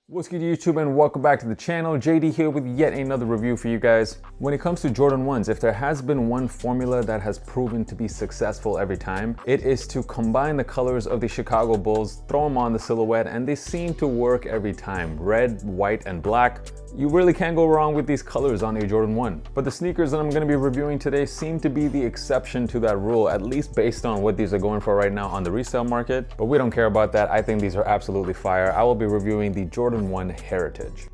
What's good YouTube, and welcome back to the channel. JD here with yet another review for you guys. When it comes to Jordan 1s, if there has been one formula that has proven to be successful every time, it is to combine the colors of the Chicago Bulls, throw them on the silhouette, and they seem to work every time. Red, white, and black. You really can't go wrong with these colors on a Jordan 1. But the sneakers that I'm going to be reviewing today seem to be the exception to that rule, at least based on what these are going for right now on the resale market. But we don't care about that. I think these are absolutely fire. I will be reviewing the Jordan 1 Heritage.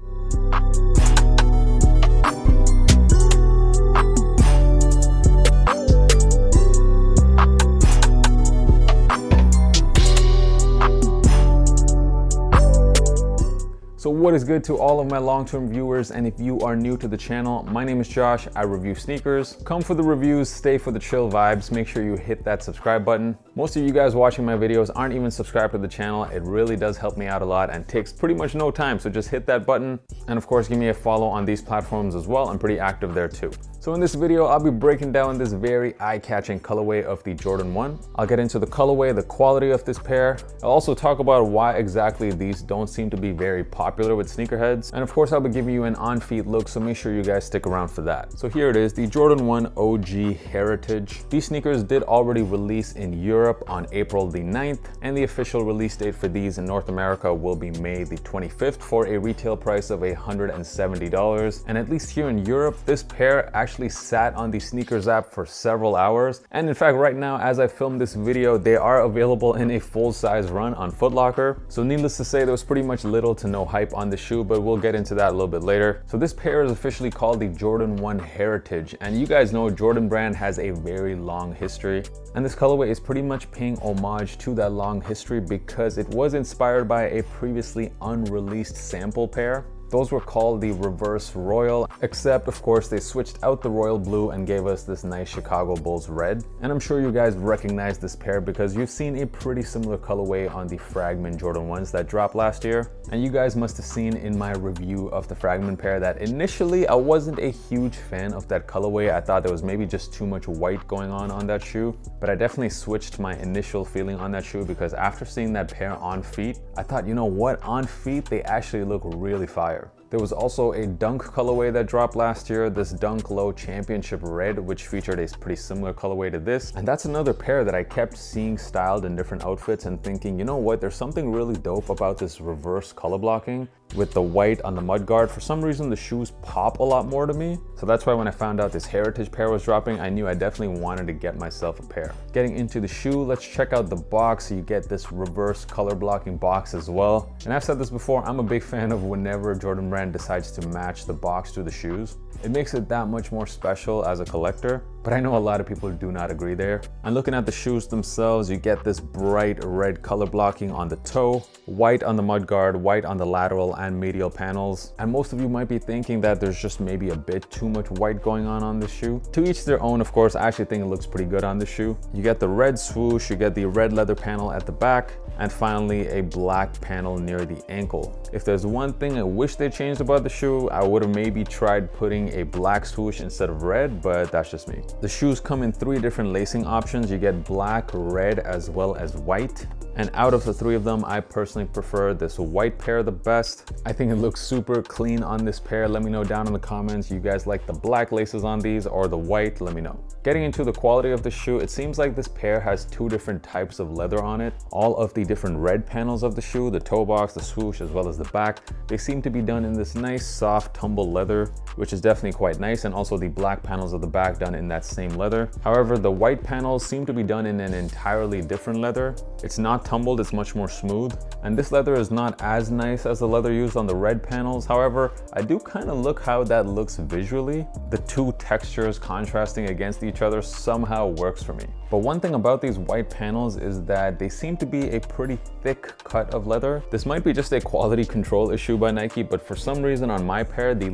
So what is good to all of my long-term viewers, and if you are new to the channel, my name is Josh. I review sneakers. Come for the reviews, stay for the chill vibes. Make sure you hit that subscribe button. Most of you guys watching my videos aren't even subscribed to the channel. It really does help me out a lot and takes pretty much no time, so just hit that button. And of course, give me a follow on these platforms as well. I'm pretty active there too. So in this video, I'll be breaking down this very eye-catching colorway of the Jordan 1. I'll get into the colorway, the quality of this pair. I'll also talk about why exactly these don't seem to be very popular with sneakerheads. And of course, I'll be giving you an on-feet look, so make sure you guys stick around for that. So here it is, the Jordan 1 OG Heritage. These sneakers did already release in Europe on April the 9th, and the official release date for these in North America will be May the 25th for a retail price of $170. And at least here in Europe, this pair actually sat on the sneakers app for several hours. And in fact, right now, as I film this video, they are available in a full-size run on Foot Locker. So needless to say, there was pretty much little to no hype on the shoe, but we'll get into that a little bit later. So this pair is officially called the Jordan 1 Heritage. And you guys know Jordan brand has a very long history. And this colorway is pretty much paying homage to that long history because it was inspired by a previously unreleased sample pair. Those were called the Reverse Royal, except of course they switched out the royal blue and gave us this nice Chicago Bulls red. And I'm sure you guys recognize this pair because you've seen a pretty similar colorway on the Fragment Jordan 1s that dropped last year. And you guys must have seen in my review of the Fragment pair that initially I wasn't a huge fan of that colorway. I thought there was maybe just too much white going on that shoe. But I definitely switched my initial feeling on that shoe because after seeing that pair on feet, I thought, you know what, on feet they actually look really fire. There was also a Dunk colorway that dropped last year, this Dunk Low Championship Red, which featured a pretty similar colorway to this. And that's another pair that I kept seeing styled in different outfits and thinking, you know what, there's something really dope about this reverse color blocking with the white on the mudguard. For some reason, the shoes pop a lot more to me. So that's why when I found out this Heritage pair was dropping, I knew I definitely wanted to get myself a pair. Getting into the shoe, let's check out the box. So you get this reverse color blocking box as well. And I've said this before, I'm a big fan of whenever Jordan brand decides to match the box to the shoes. It makes it that much more special as a collector, but I know a lot of people do not agree there. And looking at the shoes themselves, you get this bright red color blocking on the toe, white on the mudguard, white on the lateral and medial panels. And most of you might be thinking that there's just maybe a bit too much white going on this shoe. To each their own, of course. I actually think it looks pretty good on this shoe. You get the red swoosh, you get the red leather panel at the back, and finally a black panel near the ankle. If there's one thing I wish they changed about the shoe, I would have maybe tried putting a black swoosh instead of red, but that's just me. The shoes come in 3 different lacing options. You get black, red, as well as white. And out of the 3 of them, I personally prefer this white pair the best. I think it looks super clean on this pair. Let me know down in the comments, you guys like the black laces on these or the white, let me know. Getting into the quality of the shoe, it seems like this pair has 2 different types of leather on it. All of the different red panels of the shoe, the toe box, the swoosh, as well as the back, they seem to be done in this nice soft tumble leather, which is definitely quite nice. And also the black panels of the back done in that same leather. However, the white panels seem to be done in an entirely different leather. It's not tumbled, it's much more smooth. And this leather is not as nice as the leather used on the red panels. However, I do kind of look how that looks visually. The 2 textures contrasting against each other somehow works for me. But one thing about these white panels is that they seem to be a pretty thick cut of leather. This might be just a quality control issue by Nike, but for some reason on my pair, the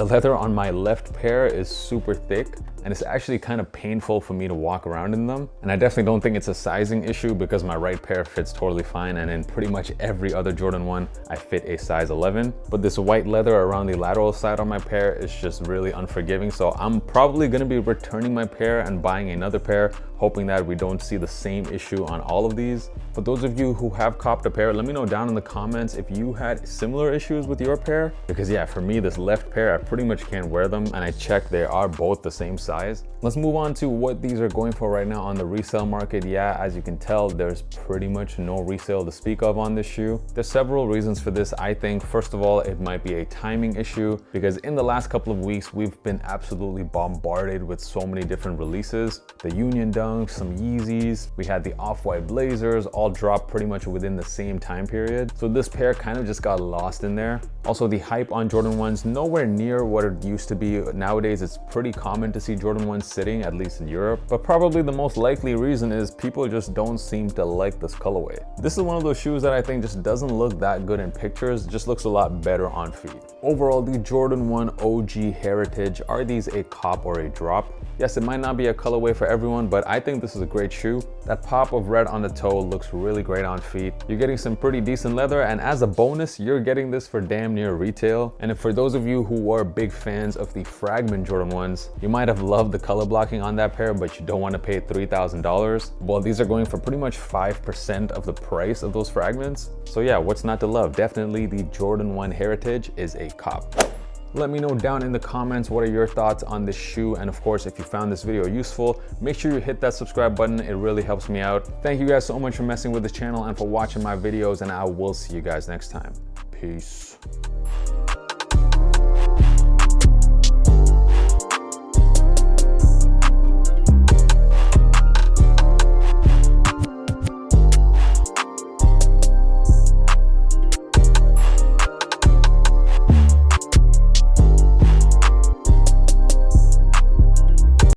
leather on my left pair is super thick. and it's actually kind of painful for me to walk around in them. And I definitely don't think it's a sizing issue because my right pair fits totally fine, and in pretty much every other Jordan 1 I fit a size 11. But this white leather around the lateral side on my pair is just really unforgiving, so I'm probably going to be returning my pair and buying another pair. hoping that we don't see the same issue on all of these. For those of you who have copped a pair, let me know down in the comments if you had similar issues with your pair, because yeah, for me, this left pair, I pretty much can't wear them, and I checked, they are both the same size. Let's move on to what these are going for right now on the resale market. Yeah, as you can tell, there's pretty much no resale to speak of on this shoe. There's several reasons for this. I think, first of all, it might be a timing issue, because in the last couple of weeks, we've been absolutely bombarded with so many different releases. The Union Dunks, some Yeezys, we had the Off-White Blazers, all dropped pretty much within the same time period. So this pair kind of just got lost in there. Also, the hype on Jordan 1s, nowhere near what it used to be. Nowadays, it's pretty common to see Jordan 1s sitting, at least in Europe. But probably the most likely reason is people just don't seem to like this colorway. This is one of those shoes that I think just doesn't look that good in pictures, just looks a lot better on feet. Overall, the Jordan 1 OG Heritage, are these a cop or a drop? Yes, it might not be a colorway for everyone, but I think this is a great shoe. That pop of red on the toe looks really great on feet. You're getting some pretty decent leather, and as a bonus, you're getting this for damn near retail. And if for those of you who are big fans of the Fragment Jordan 1s, you might have loved the color blocking on that pair, but you don't want to pay $3,000. Well, these are going for pretty much 5% of the price of those Fragments. So yeah, what's not to love? Definitely the Jordan 1 Heritage is a cop. Let me know down in the comments what are your thoughts on this shoe, and of course, if you found this video useful, make sure you hit that subscribe button. It really helps me out. Thank you guys so much for messing with this channel and for watching my videos, and I will see you guys next time. Peace.